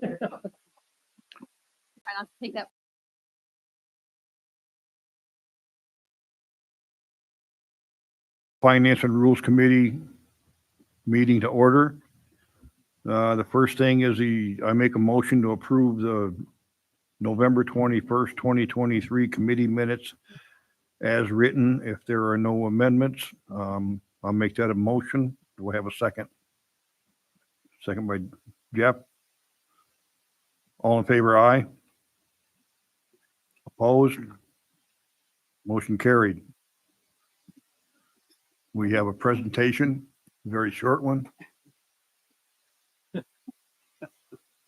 Try not to take that. Finance and Rules Committee meeting to order. The first thing is I make a motion to approve the November 21st, 2023 committee minutes as written. If there are no amendments, I'll make that a motion. Do I have a second? Second by Jeff. All in favor, aye. Opposed? Motion carried. We have a presentation, very short one,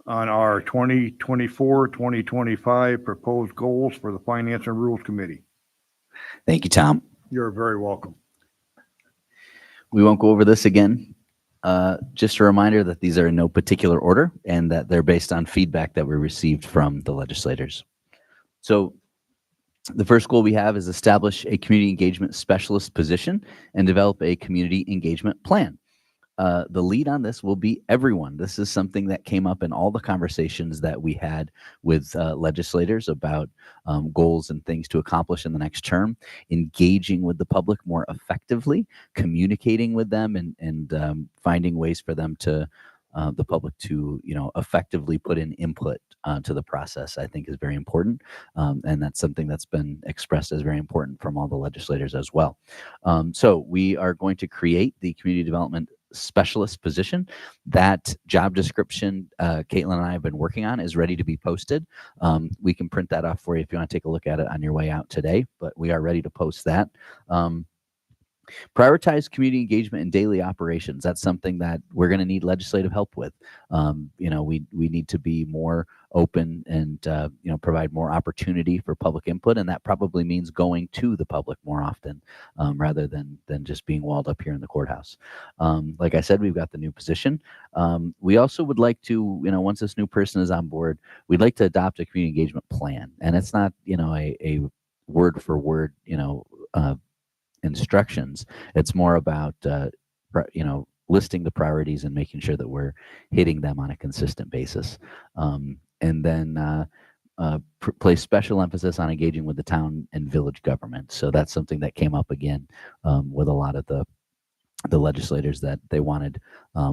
on our 2024-2025 proposed goals for the Finance and Rules Committee. Thank you, Tom. You're very welcome. We won't go over this again. Just a reminder that these are in no particular order and that they're based on feedback that we received from the legislators. So the first goal we have is establish a community engagement specialist position and develop a community engagement plan. The lead on this will be everyone. This is something that came up in all the conversations that we had with legislators about goals and things to accomplish in the next term, engaging with the public more effectively, communicating with them, and finding ways for them to the public to effectively put in input to the process, I think is very important. And that's something that's been expressed as very important from all the legislators as well. So we are going to create the community development specialist position. That job description Caitlin and I have been working on is ready to be posted. We can print that off for you if you want to take a look at it on your way out today, but we are ready to post that. Prioritize community engagement in daily operations. That's something that we're going to need legislative help with. We need to be more open and provide more opportunity for public input, and that probably means going to the public more often rather than just being walled up here in the courthouse. Like I said, we've got the new position. We also would like to, once this new person is on board, we'd like to adopt a community engagement plan, and it's not a word for word instructions. It's more about listing the priorities and making sure that we're hitting them on a consistent basis, and then place special emphasis on engaging with the town and village government. So that's something that came up again with a lot of the legislators, that they wanted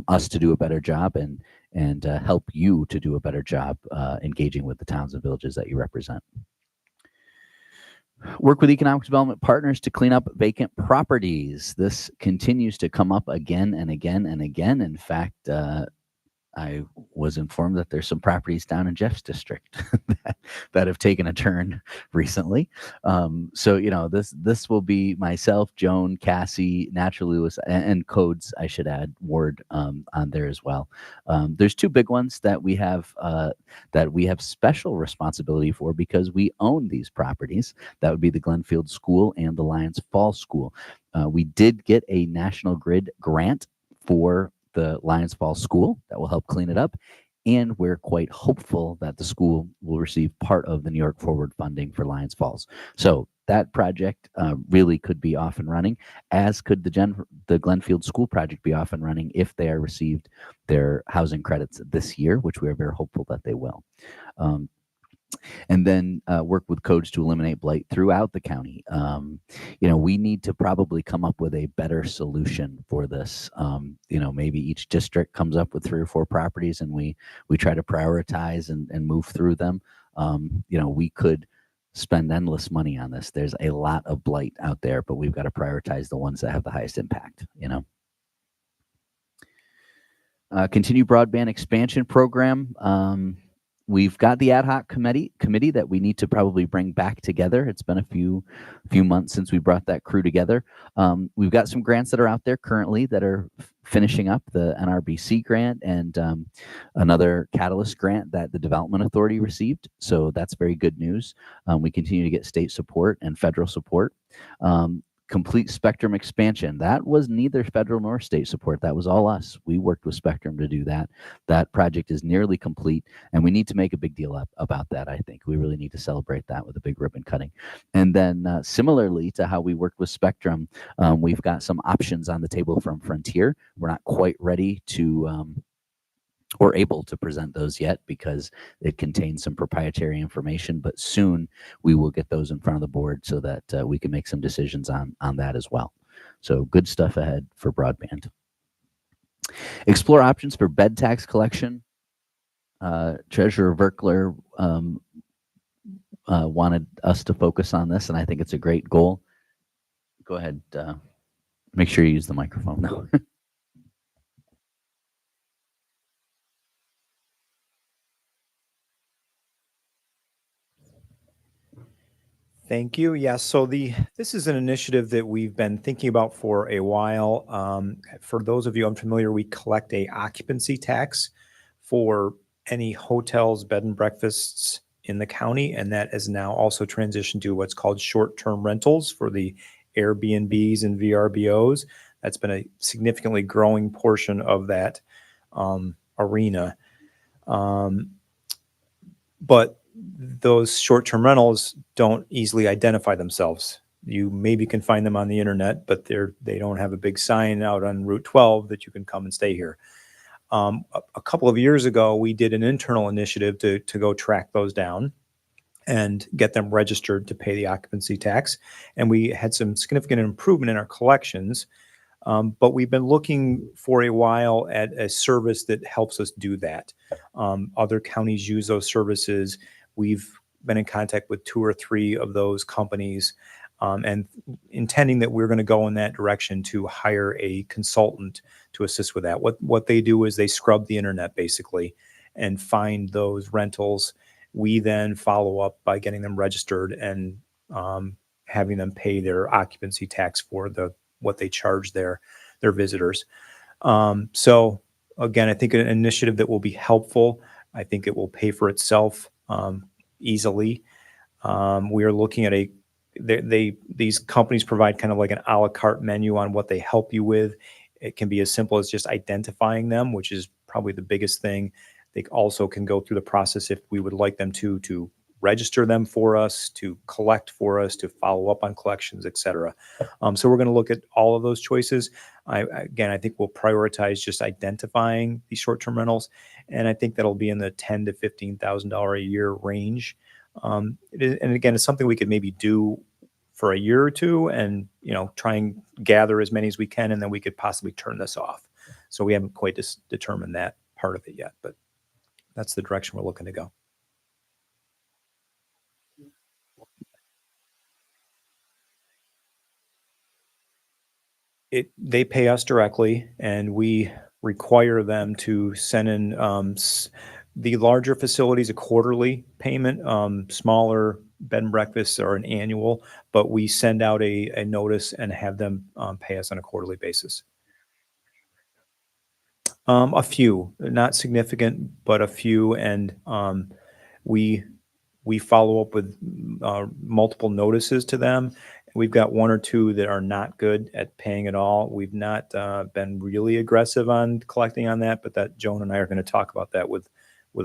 us to do a better job and help you to do a better job engaging with the towns and villages that you represent. Work with economic development partners to clean up vacant properties. This continues to come up again and again and again. In fact, I was informed that there's some properties down in Jeff's district that have taken a turn recently. So this will be myself, Joan, Cassie, Natural Lewis, and Codes, I should add, Ward on there as well. There's two big ones that we have special responsibility for because we own these properties. That would be the Glenfield School and the Lions Falls School. We did get a National Grid grant for the Lions Falls School that will help clean it up, and we're quite hopeful that the school will receive part of the New York Forward funding for Lions Falls. So that project really could be off and running, as could the Glenfield School project be off and running if they are received their housing credits this year, which we are very hopeful that they will. And then work with Codes to eliminate blight throughout the county. We need to probably come up with a better solution for this. Maybe each district comes up with 3 or 4 properties, and we try to prioritize and move through them. We could spend endless money on this. There's a lot of blight out there, but we've got to prioritize the ones that have the highest impact. Continue broadband expansion program. We've got the ad hoc committee that we need to probably bring back together. It's been a few months since we brought that crew together. We've got some grants that are out there currently that are finishing up, the NRBC grant and another Catalyst grant that the Development Authority received. So that's very good news. We continue to get state support and federal support. Complete Spectrum expansion. That was neither federal nor state support. That was all us. We worked with Spectrum to do that. That project is nearly complete, and we need to make a big deal about that, I think. We really need to celebrate that with a big ribbon cutting. And then similarly to how we worked with Spectrum, we've got some options on the table from Frontier. We're not quite ready to or able to present those yet because it contains some proprietary information, but soon we will get those in front of the board so that we can make some decisions on that as well. So good stuff ahead for broadband. Explore options for bed tax collection. Treasurer Verkler wanted us to focus on this, and I think it's a great goal. Go ahead. Make sure you use the microphone now. Thank you. Yes, so this is an initiative that we've been thinking about for a while. For those of you unfamiliar, we collect a occupancy tax for any hotels, bed and breakfasts in the county, and that is now also transitioned to what's called short-term rentals for the Airbnbs and VRBOs. That's been a significantly growing portion of that arena. But those short-term rentals don't easily identify themselves. You maybe can find them on the internet, but they don't have a big sign out on Route 12 that you can come and stay here. A couple of years ago, we did an internal initiative to go track those down and get them registered to pay the occupancy tax. And we had some significant improvement in our collections. But we've been looking for a while at a service that helps us do that. Other counties use those services. We've been in contact with 2 or 3 of those companies, and intending that we're going to go in that direction to hire a consultant to assist with that. What they do is they scrub the internet basically and find those rentals. We then follow up by getting them registered and having them pay their occupancy tax for what they charge their visitors. So again, I think an initiative that will be helpful. I think it will pay for itself easily. We are looking at these companies provide kind of like an a la carte menu on what they help you with. It can be as simple as just identifying them, which is probably the biggest thing. They also can go through the process if we would like them to register them for us, to collect for us, to follow up on collections, et cetera. So we're going to look at all of those choices. I think we'll prioritize just identifying these short-term rentals, and I think that'll be in the $10,000 to $15,000 a year range. And again, it's something we could maybe do for a year or two, and try and gather as many as we can, and then we could possibly turn this off. So we haven't quite determined that part of it yet, but that's the direction we're looking to go. They pay us directly, and we require them to send in the larger facilities a quarterly payment. Smaller bed and breakfasts are an annual, but we send out a notice and have them pay us on a quarterly basis. A few, not significant, but a few, and we follow up with multiple notices to them. We've got 1 or 2 that are not good at paying at all. We've not been really aggressive on collecting on that, but that Joan and I are going to talk about that with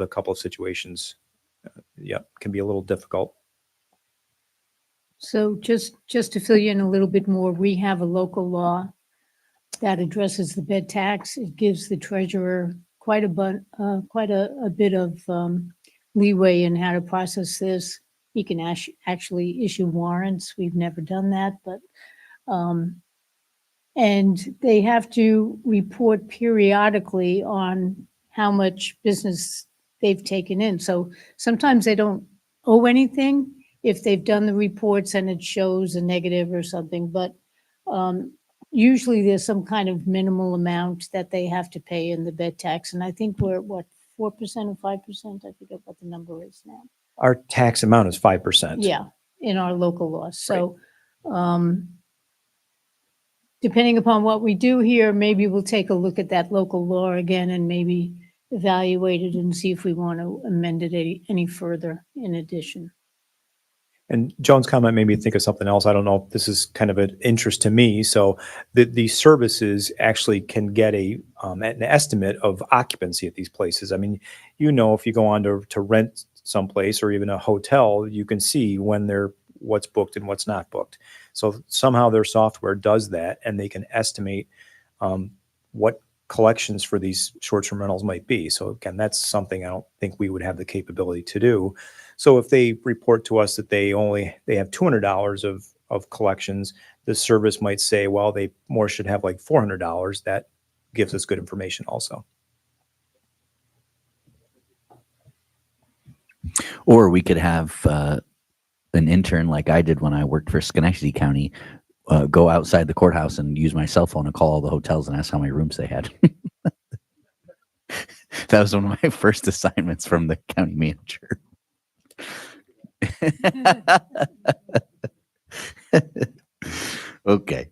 a couple of situations. Can be a little difficult. So just to fill you in a little bit more, we have a local law that addresses the bed tax. It gives the treasurer quite a bit of leeway in how to process this. He can actually issue warrants. We've never done that, but and they have to report periodically on how much business they've taken in. So sometimes they don't owe anything if they've done the reports and it shows a negative or something, but usually there's some kind of minimal amount that they have to pay in the bed tax. And I think we're 4% or 5%? I forget what the number is now. Our tax amount is 5%. Yeah, in our local laws. So depending upon what we do here, maybe we'll take a look at that local law again and maybe evaluate it and see if we want to amend it any further in addition. And Joan's comment made me think of something else. I don't know if this is kind of an interest to me. So these services actually can get an estimate of occupancy at these places. I mean, if you go on to rent someplace or even a hotel, you can see what's booked and what's not booked. So somehow their software does that, and they can estimate what collections for these short-term rentals might be. So again, that's something I don't think we would have the capability to do. So if they report to us that they have $200 of collections, the service might say, well, they more should have like $400. That gives us good information also. Or we could have an intern like I did when I worked for Schenectady County go outside the courthouse and use my cell phone to call all the hotels and ask how many rooms they had. That was one of my first assignments from the county manager. Okay.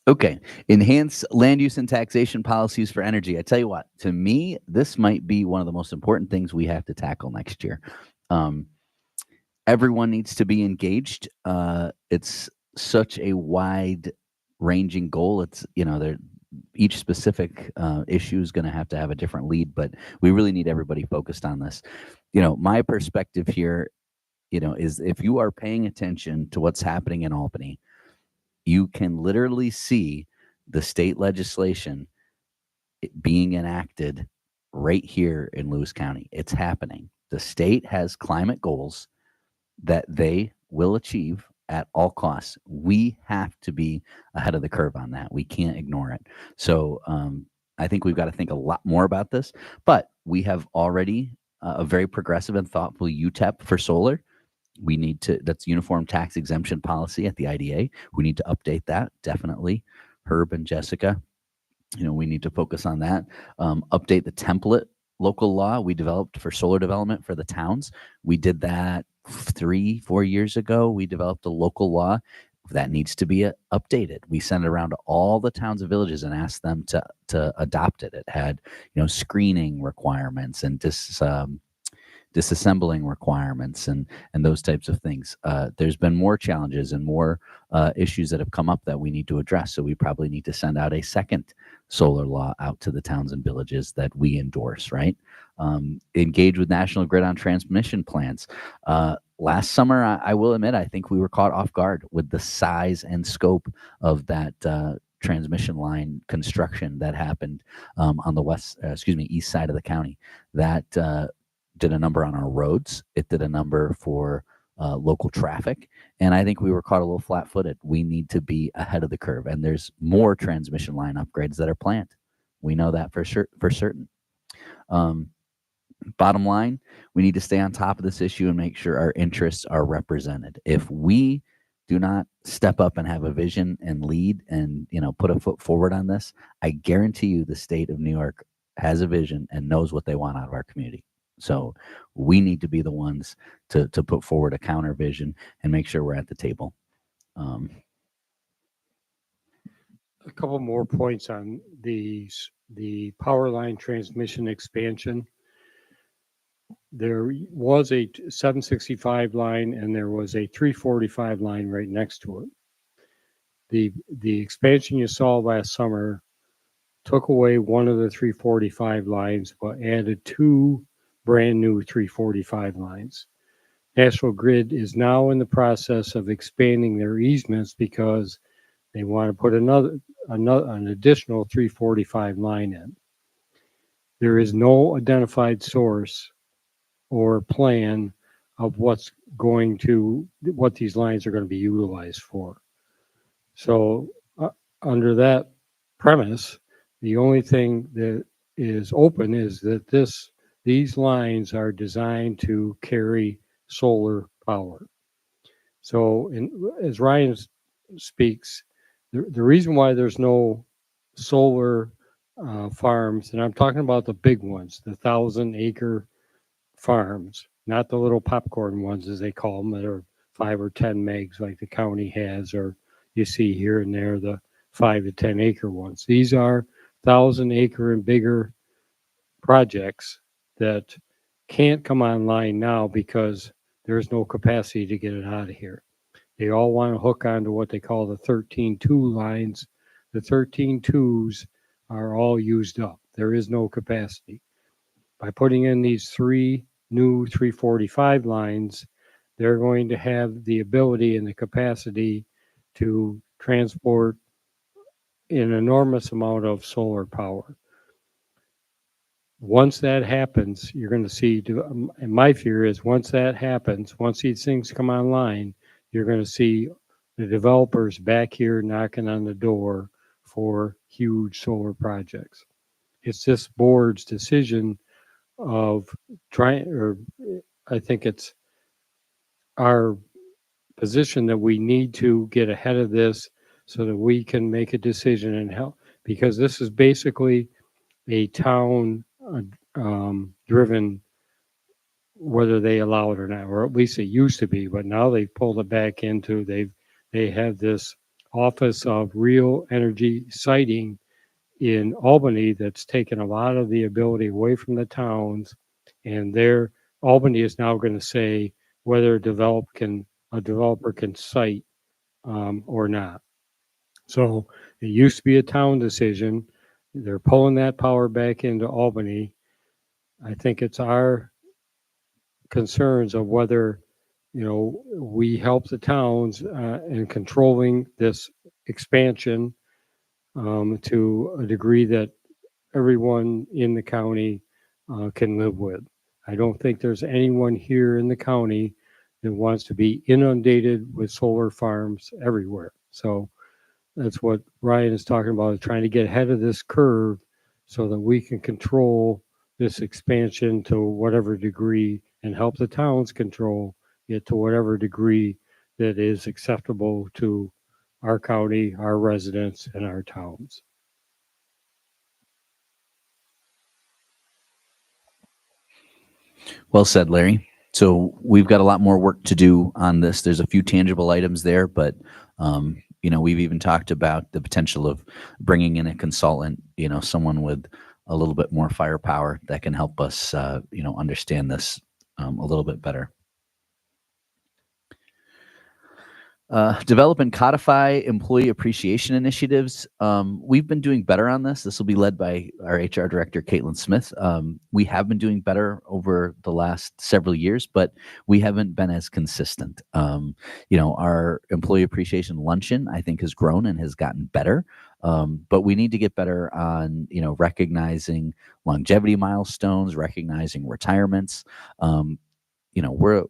Okay. Enhance land use and taxation policies for energy. I tell you what, to me, this might be one of the most important things we have to tackle next year. Everyone needs to be engaged. It's such a wide ranging goal. It's, each specific issue is going to have a different lead, but we really need everybody focused on this. My perspective here, is if you are paying attention to what's happening in Albany, you can literally see the state legislation being enacted right here in Lewis County. It's happening. The state has climate goals that they will achieve at all costs. We have to be ahead of the curve on that. We can't ignore it. So I think we've got to think a lot more about this, but we have already a very progressive and thoughtful UTEP for solar. We need to, that's uniform tax exemption policy at the IDA. We need to update that, definitely. Herb and Jessica, we need to focus on that. Update the template local law we developed for solar development for the towns. We did that 3-4 years ago. We developed a local law that needs to be updated. We sent it around to all the towns and villages and asked them to adopt it. It had, screening requirements and disassembling requirements and those types of things. There's been more challenges and more issues that have come up that we need to address. So we probably need to send out a second solar law out to the towns and villages that we endorse, right? Engage with National Grid on transmission plans. Last summer, I will admit, I think we were caught off guard with the size and scope of that transmission line construction that happened on the east side of the county. That did a number on our roads. It did a number for local traffic. And I think we were caught a little flat-footed. We need to be ahead of the curve. And there's more transmission line upgrades that are planned. We know that for certain. Bottom line, we need to stay on top of this issue and make sure our interests are represented. If we do not step up and have a vision and lead and, put a foot forward on this, I guarantee you the state of New York has a vision and knows what they want out of our community. So we need to be the ones to put forward a counter vision and make sure we're at the table. A couple more points on the power line transmission expansion. There was a 765 line and there was a 345 line right next to it. The expansion you saw last summer took away one of the 345 lines, but added 2 brand new 345 lines. National Grid is now in the process of expanding their easements because they want to put an additional 345 line in. There is no identified source or plan of what these lines are going to be utilized for. So under that premise, the only thing that is open is that these lines are designed to carry solar power. So as Ryan speaks, the reason why there's no solar farms, and I'm talking about the big ones, the 1,000-acre farms, not the little popcorn ones as they call them that are 5 or 10 megs like the county has, or you see here and there the 5 to 10 acre ones. These are 1,000-acre and bigger projects that can't come online now because there's no capacity to get it out of here. They all want to hook onto what they call the 13-2 lines. The 13-2s are all used up. There is no capacity. By putting in these 3 new 345 lines, they're going to have the ability and the capacity to transport an enormous amount of solar power. Once that happens, you're going to see, and my fear is once that happens, once these things come online, you're going to see the developers back here knocking on the door for huge solar projects. It's this board's decision of trying, or I think it's our position that we need to get ahead of this so that we can make a decision and help, because this is basically a town driven, whether they allow it or not, or at least it used to be, but now they've pulled it back into, they have this Office of Real Energy Siting in Albany that's taken a lot of the ability away from the towns, and Albany is now going to say whether a developer can site or not. So it used to be a town decision. They're pulling that power back into Albany. I think it's our concerns of whether, we help the towns in controlling this expansion to a degree that everyone in the county can live with. I don't think there's anyone here in the county that wants to be inundated with solar farms everywhere. So that's what Ryan is talking about, is trying to get ahead of this curve so that we can control this expansion to whatever degree and help the towns control it to whatever degree that is acceptable to our county, our residents, and our towns. Well said, Larry. So we've got a lot more work to do on this. There's a few tangible items there, but we've even talked about the potential of bringing in a consultant, someone with a little bit more firepower that can help us, understand this a little bit better. Develop and codify employee appreciation initiatives. We've been doing better on this. This will be led by our HR director, Caitlin Smith. We have been doing better over the last several years, but we haven't been as consistent. Our employee appreciation luncheon, I think, has grown and has gotten better. But we need to get better on, recognizing longevity milestones, recognizing retirements. We're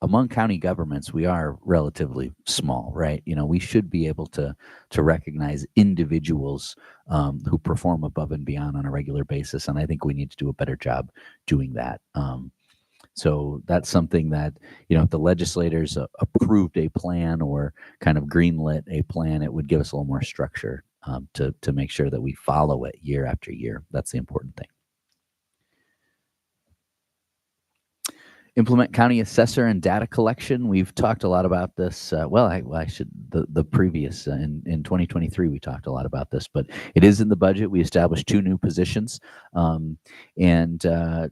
among county governments, we are relatively small, right? We should be able to recognize individuals who perform above and beyond on a regular basis, and I think we need to do a better job doing that. So that's something that, if the legislators approved a plan or kind of greenlit a plan, it would give us a little more structure to make sure that we follow it year after year. That's the important thing. Implement county assessor and data collection. We've talked a lot about this. The previous in 2023, we talked a lot about this, but it is in the budget. We established 2 new positions, and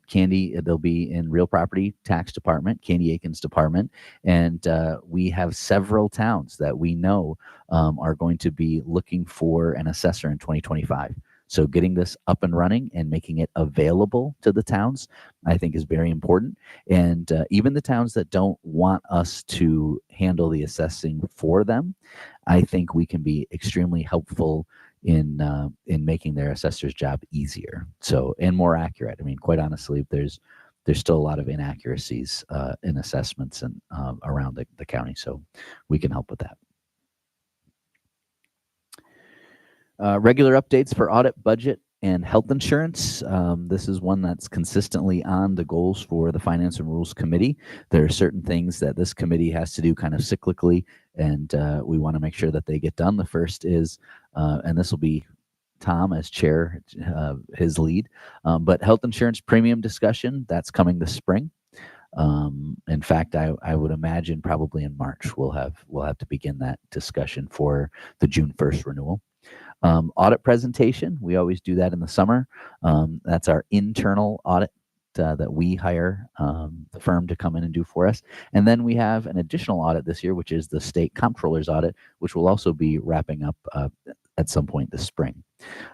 Candy, they'll be in real property tax department, Candy Aiken's department, and we have several towns that we know are going to be looking for an assessor in 2025. So getting this up and running and making it available to the towns, I think, is very important. And even the towns that don't want us to handle the assessing for them, I think we can be extremely helpful in making their assessor's job easier. So, and more accurate. I mean, quite honestly, there's still a lot of inaccuracies in assessments and around the county. So we can help with that. Regular updates for audit, budget, and health insurance. This is one that's consistently on the goals for the Finance and Rules Committee. There are certain things that this committee has to do kind of cyclically, and we want to make sure that they get done. The first is, and this will be Tom as chair, his lead, but health insurance premium discussion, that's coming this spring. In fact, I would imagine probably in March we'll have to begin that discussion for the June 1st renewal. Audit presentation, we always do that in the summer. That's our internal audit that we hire the firm to come in and do for us. And then we have an additional audit this year, which is the state comptroller's audit, which will also be wrapping up at some point this spring.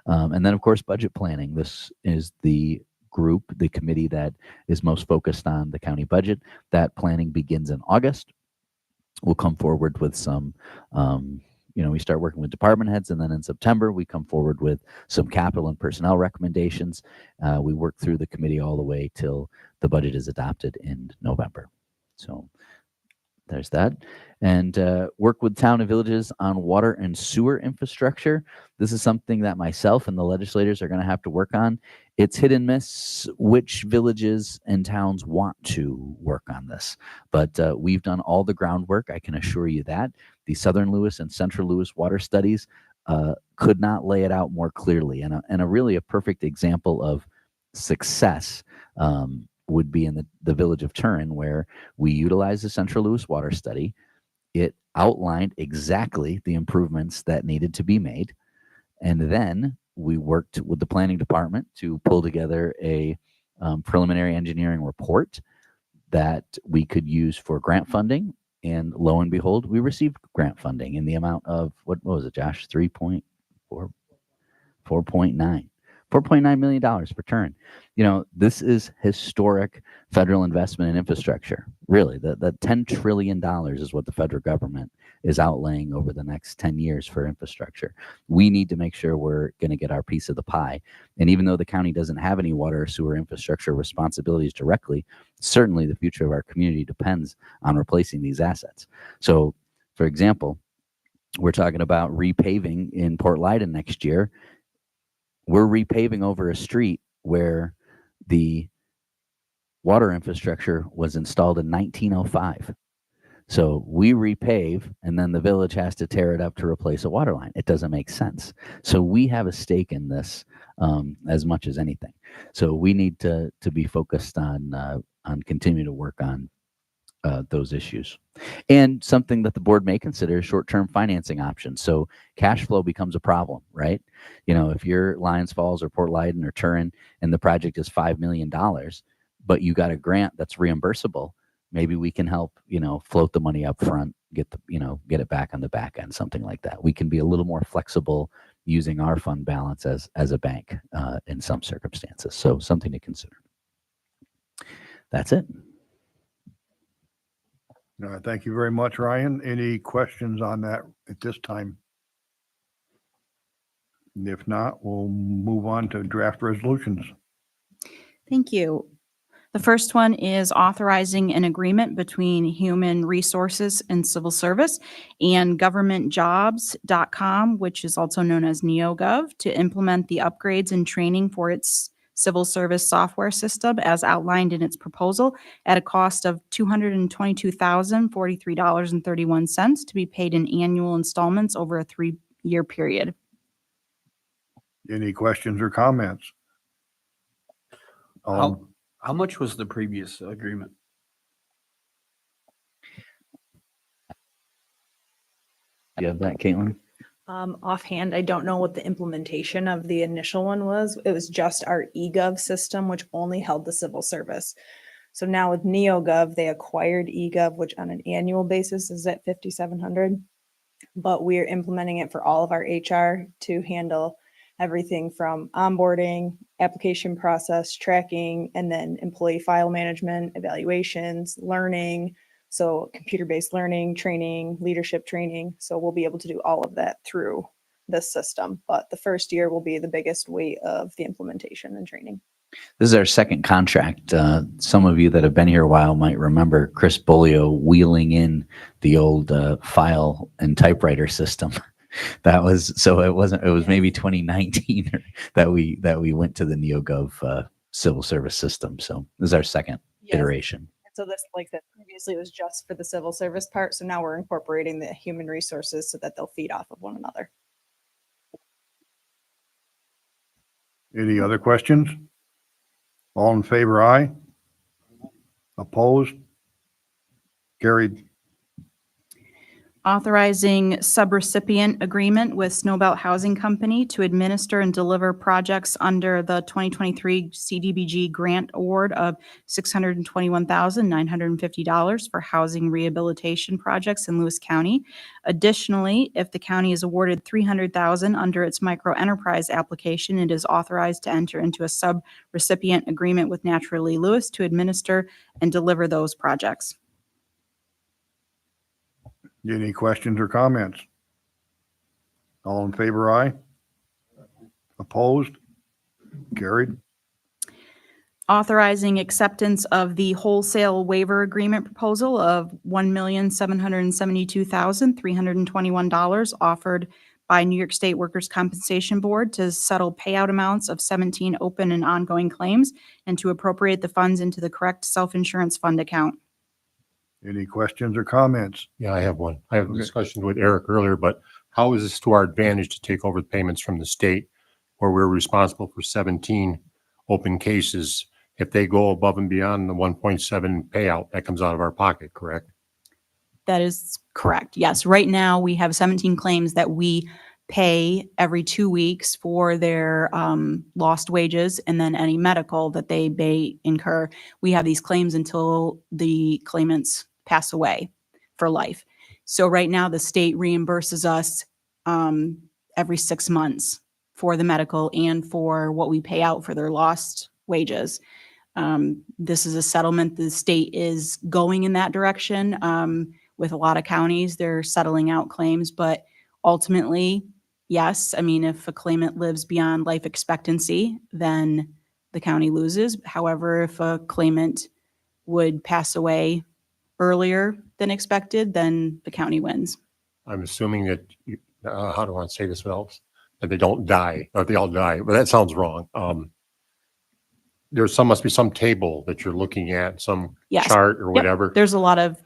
And then, of course, budget planning. This is the committee that is most focused on the county budget. That planning begins in August. We'll come forward with some we start working with department heads, and then in September we come forward with some capital and personnel recommendations. We work through the committee all the way till the budget is adopted in November. So there's that. And work with town and villages on water and sewer infrastructure. This is something that myself and the legislators are going to have to work on. It's hit and miss which villages and towns want to work on this. But we've done all the groundwork, I can assure you that. The Southern Lewis and Central Lewis water studies could not lay it out more clearly. And a really a perfect example of success would be in the village of Turin, where we utilized the Central Lewis water study. It outlined exactly the improvements that needed to be made. And then we worked with the planning department to pull together a preliminary engineering report that we could use for grant funding. And lo and behold, we received grant funding in the amount of, what was it, Josh? 4.9 million dollars for Turin. This is historic federal investment in infrastructure. Really, the $10 trillion is what the federal government is outlaying over the next 10 years for infrastructure. We need to make sure we're going to get our piece of the pie. And even though the county doesn't have any water or sewer infrastructure responsibilities directly, certainly the future of our community depends on replacing these assets. So, for example, we're talking about repaving in Port Leyden next year. We're repaving over a street where the water infrastructure was installed in 1905. So we repave, and then the village has to tear it up to replace a water line. It doesn't make sense. So we have a stake in this as much as anything. So we need to be focused on continuing to work on those issues. And something that the board may consider is short-term financing options. So cash flow becomes a problem, right? If you're Lions Falls or Port Leyden or Turin and the project is $5 million, but you got a grant that's reimbursable, maybe we can help, float the money up front, get it back on the back end, something like that. We can be a little more flexible using our fund balance as a bank in some circumstances. So something to consider. That's it. Thank you very much, Ryan. Any questions on that at this time? And if not, we'll move on to draft resolutions. Thank you. The first one is authorizing an agreement between Human Resources and Civil Service and governmentjobs.com, which is also known as NeoGov, to implement the upgrades and training for its civil service software system as outlined in its proposal at a cost of $222,043.31 to be paid in annual installments over a 3-year period. Any questions or comments? How much was the previous agreement? Do you have that, Caitlin? Offhand, I don't know what the implementation of the initial one was. It was just our eGov system, which only held the civil service. So now with NeoGov, they acquired eGov, which on an annual basis is at $5,700. But we're implementing it for all of our HR to handle everything from onboarding, application process, tracking, and then employee file management, evaluations, learning. So computer-based learning, training, leadership training. So we'll be able to do all of that through this system. But the first year will be the biggest weight of the implementation and training. This is our second contract. Some of you that have been here a while might remember Chris Bolio wheeling in the old file and typewriter system. It was maybe 2019 that we went to the NeoGov civil service system. So this is our second iteration. So this, like that previously was just for the civil service part. So now we're incorporating the human resources so that they'll feed off of one another. Any other questions? All in favor, aye. Opposed? Carried. Authorizing subrecipient agreement with Snowbelt Housing Company to administer and deliver projects under the 2023 CDBG grant award of $621,950 for housing rehabilitation projects in Lewis County. Additionally, if the county is awarded $300,000 under its microenterprise application, it is authorized to enter into a subrecipient agreement with Naturally Lewis to administer and deliver those projects. Any questions or comments? All in favor, aye. Opposed? Carried. Authorizing acceptance of the wholesale waiver agreement proposal of $1,772,321 offered by New York State Workers' Compensation Board to settle payout amounts of 17 open and ongoing claims and to appropriate the funds into the correct self-insurance fund account. Any questions or comments? Yeah, I have one. I have a Okay. discussion with Eric earlier, but how is this to our advantage to take over the payments from the state where we're responsible for 17 open cases? If they go above and beyond the 1.7 payout, that comes out of our pocket, correct? That is correct. Yes, right now we have 17 claims that we pay every 2 weeks for their lost wages and then any medical that they may incur. We have these claims until the claimants pass away for life. So right now the state reimburses us every 6 months for the medical and for what we pay out for their lost wages. This is a settlement. The state is going in that direction. With a lot of counties, they're settling out claims, but ultimately, yes, I mean, if a claimant lives beyond life expectancy, then the county loses. However, if a claimant would pass away earlier than expected, then the county wins. I'm assuming that, how do I say this without, that they don't die, or they all die, but that sounds wrong. Must be some table that you're looking at, some Yes. chart or Yep. whatever. There's a lot of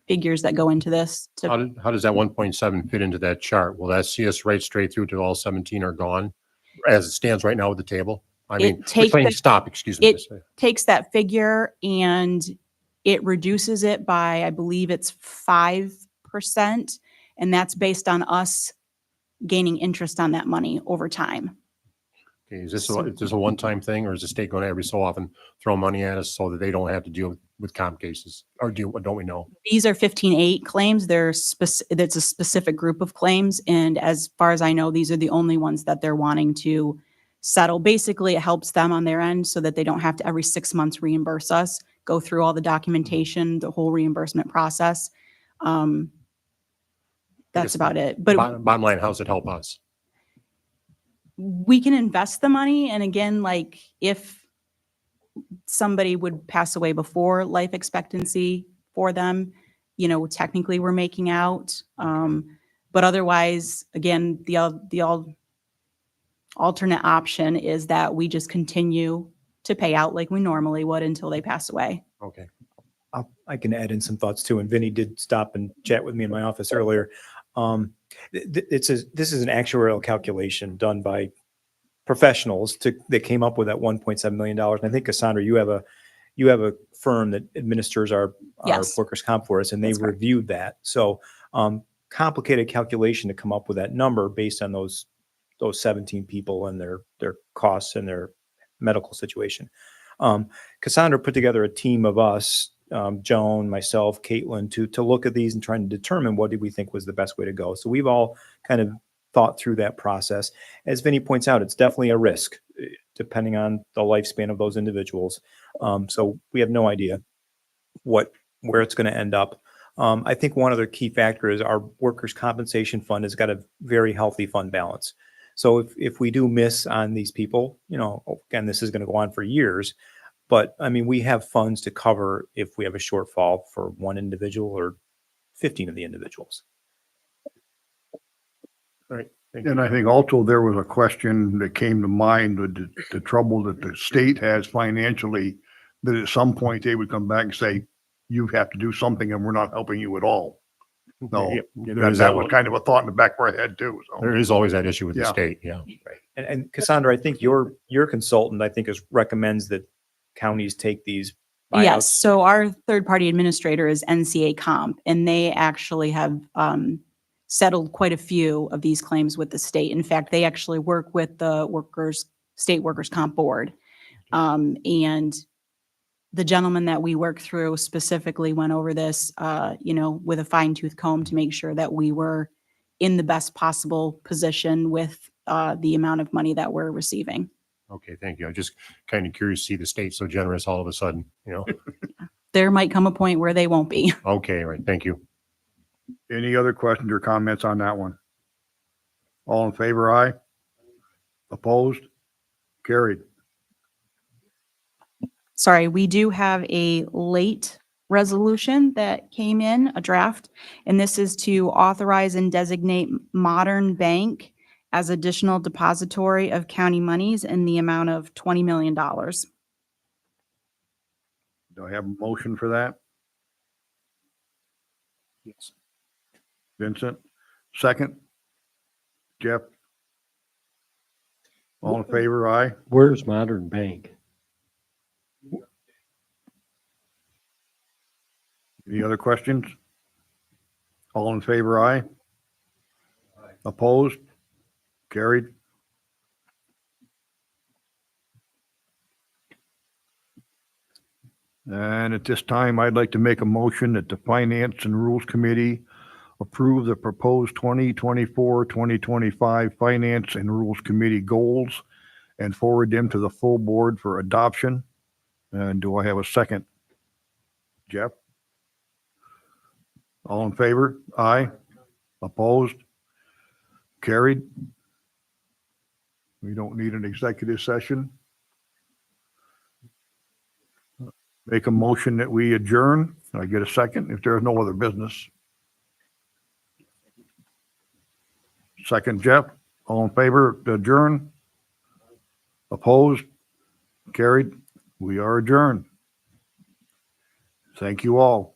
figures that go into this. How does that 1.7 fit into that chart? Will that see us right straight through to all 17 are gone as it stands right now with the table? I mean, the takes claim the- stop, excuse me. Takes that figure and it reduces it by, I believe it's 5%. And that's based on us gaining interest on that money over time. Okay, is this a one-time thing, or is the state going to every so often throw money at us so that they don't have to deal with comp cases? Or don't we know? These are 15-8 claims. That's a specific group of claims. And as far as I know, these are the only ones that they're wanting to settle. Basically, it helps them on their end so that they don't have to every 6 months reimburse us, go through all the documentation, the whole reimbursement process. That's guess about it. But Bottom line, how does it help us? we can invest the money. And again, like if somebody would pass away before life expectancy for them, technically we're making out. But otherwise, again, the alternate option is that we just continue to pay out like we normally would until they pass away. Okay. I can add in some thoughts too. And Vinny did stop and chat with me in my office earlier. This is an actuarial calculation done by professionals that came up with that $1.7 million. And I think, Cassandra, you have a firm that administers our Yes. workers' comp for us, and they That's correct. reviewed that. So complicated calculation to come up with that number based on those 17 people and their costs and their medical situation. Cassandra put together a team of us, Joan, myself, Caitlin, to look at these and trying to determine what did we think was the best way to go. So we've all kind of thought through that process. As Vinny points out, it's definitely a risk depending on the lifespan of those individuals. So we have no idea where it's going to end up. I think one other key factor is our workers' compensation fund has got a very healthy fund balance. So if we do miss on these people, again, this is going to go on for years, but I mean, we have funds to cover if we have a shortfall for one individual or 15 of the individuals. All right. Thank you. And I think also there was a question that came to mind with the trouble that the state has financially, that at some point they would come back and say, you have to do something and we're not helping you at all. No, Yeah, there is that that was one. kind of a thought in the back of our head too. So There is always that issue with the Yeah. state. Yeah. Right. And Cassandra, I think your consultant, recommends that counties take these buyouts. Yes. So our third-party administrator is NCA Comp, and they actually have settled quite a few of these claims with the state. In fact, they actually work with the state workers comp board. And the gentleman that we worked through specifically went over this, with a fine tooth comb to make sure that we were in the best possible position with the amount of money that we're receiving. Okay. Thank you. I'm just kind of curious to see the state so generous all of a sudden, There might come a point where they won't be. Okay. All right. Thank you. any other questions or comments on that one? All in favor, aye. Opposed? Carried. Sorry, we do have a late resolution that came in, a draft, and this is to authorize and designate Modern Bank as additional depository of county monies in the amount of $20 million. Do I have a motion for that? Yes. Vincent? Second? Jeff? All in favor, aye. Where's Modern Bank? Any other questions? All in favor, aye. Opposed? Carried. And at this time, I'd like to make a motion that the Finance and Rules Committee approve the proposed 2024-2025 Finance and Rules Committee goals and forward them to the full board for adoption. And do I have a second? Jeff? All in favor? Aye. Opposed? Carried. We don't need an executive session. Make a motion that we adjourn. Can I get a second if there's no other business? Second, Jeff. All in favor to adjourn? Opposed? Carried. We are adjourned. Thank you all.